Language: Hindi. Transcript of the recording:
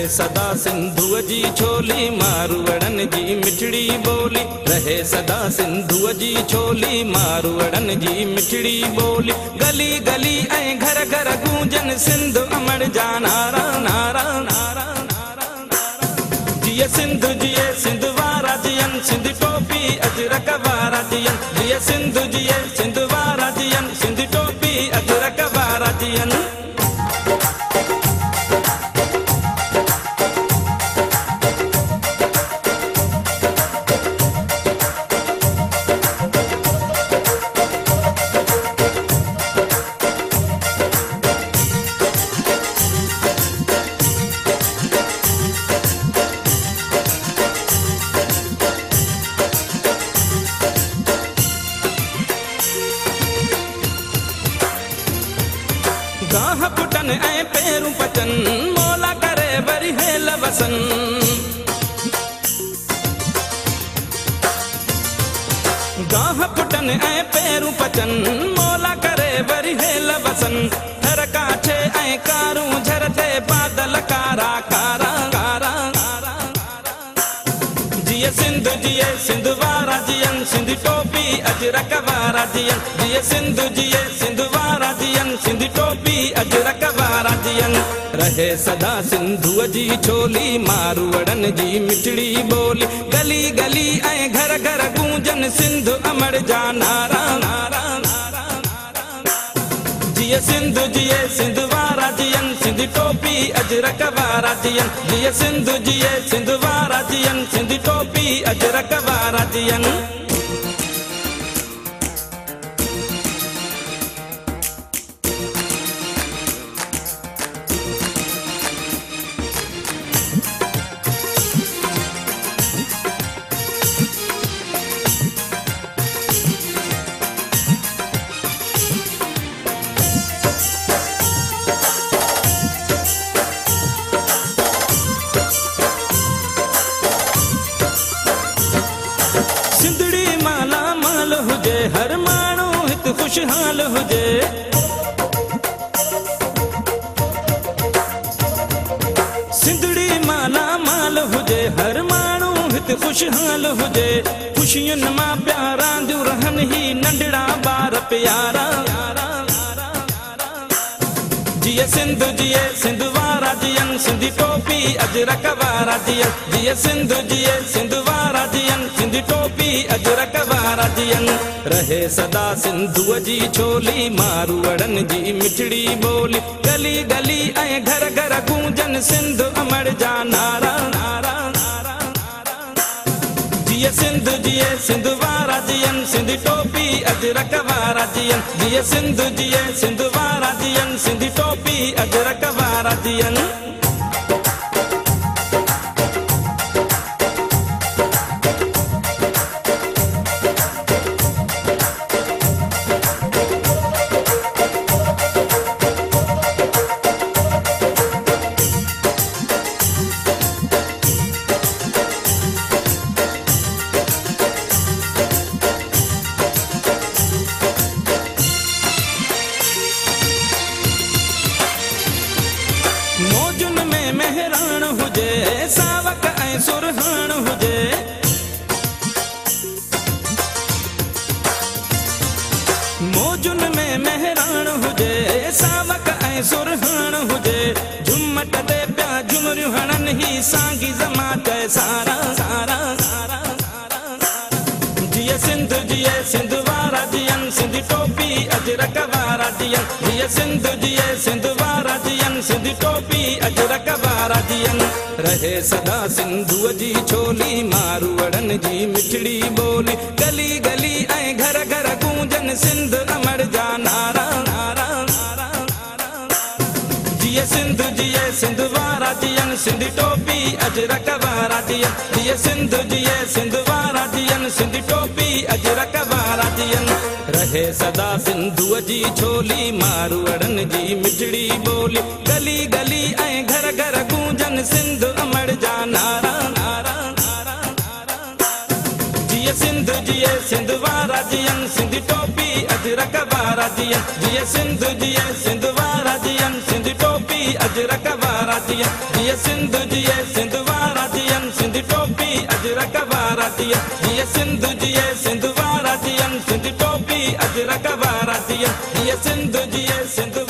सदा सिंधुअ जी छोली मारवड़न जी मिठड़ी बोली। रहे सदा सिंधुअ जी छोली मारवड़न जी मिठड़ी बोली। गली गली ऐं घर घर गूंजन सिंध अमर जा नारा नारा नारा नारा नारा। जिए सिंधु जिए सिंध वारा जियन सिंध टोपी अजरक वारा जियन। जिए सिंधु जिए सिंध वारा जियन सिंध टोपी अजरक वारा जियन। गाह पुटन ऐं पेरूं पचन मोला करे वरी हेल वसन। गाह पुटन ऐं पेरूं पचन मोला करे वरी हेल वसन। थर काठे ऐं कारूं झरते बादल कारा कारा कारा कारा। जिए सिंध जिए सिंध वारा जियन सिंध टोपी अजरक वारा जियन। जिए सिंध जिए सिंध वारा जियन सिंध टोपी अजरक वारा जियन। रहे सदा सिंधुअ जी छोली मारवड़न जी मिठड़ी बोली। गली गली ऐं घर घर गूंजन सिंध अमर जा नारा नारा नारा नारा। जिए सिंध जिए सिंध वारा जियन सिंध टोपी अजरक वारा जियन। जिए सिंध जिए सिंध वारा जियन सिंध टोपी अजरक वारा जियन। सिंधड़ी माला माल हुजे हर माण्हू हित खुशहाल हुजे। सिंधड़ी माला माल हुजे हर माण्हू हित खुशहाल हुजे। खुशियुनि मां प्यारा दियूं रहन ही नंढड़ा ॿार प्यारा। जिए सिंध जिए सिंध वारा जियन सिंध टोपी अजरक वारा जियन। जिए सिंध जिए सिंध वारा जियन सिंध टोपी अजरक वारा जियन। रहे सदा सिंधुअ जी छोली मारवड़न जी मिठड़ी बोली। गली गली ऐं घर घर गूंजन सिंध अमर जा नारा नारा नारा नारा। जिए सिंध जिए सिंध वारा जियन सिंध टोपी अजरक वारा जियन। जिए सिंध जिए सिंध वारा जियन सिंध टोपी अजरक वारा जियन। मौजुन में मेहरान हुजे सावक ऐं सुरहान हुजे। मौजुन में मेहरान हुजे सावक ऐं सुरहान हुजे। झुमट ते पिया झुमरियूं हणन ही सांगी जमात सारा सारा सारा सारा। जिए सिंध जिए सिंध वारा जियन सिंध टोपी अजरक वारा जियन। जिए सिंध जिए सिंध वारा जियन सिंध टोपी अजरक वारा जियन। रहे सदा सिंधुअ जी छोली मारवड़न जी मिठड़ी बोली। गली गली ऐं घर घर गूंजन सिंध अमर जा नारा नारा नारा नारा। जिए सिंध जिए सिंध वारा जियन सिंध टोपी अजरक वारा जियन। जिए सिंध जिए सिंध वारा जियन सिंध टोपी अजरक वारा जियन। रहे सदा सिंधुअ जी छोली मारवड़न जी मिठड़ी बोली। गली गली ऐं घर घर गूंजन सिंध अमर जा नारा नारा नारा नारा। जिए सिंध जिए सिंध वारा जियन सिंध टोपी अजरक वारा जियन। जिए सिंध जिए सिंध वारा जियन सिंध टोपी अजरक वारा थिया जीअं सिंध जिए सिंध वारा थियनि सिंध टोपी अजरक वारा थिया जीअं सिंध जिए सिंध वारा थियनि सिंध टोपी अजरक वारा थिया जीअं सिंध जिए सिंध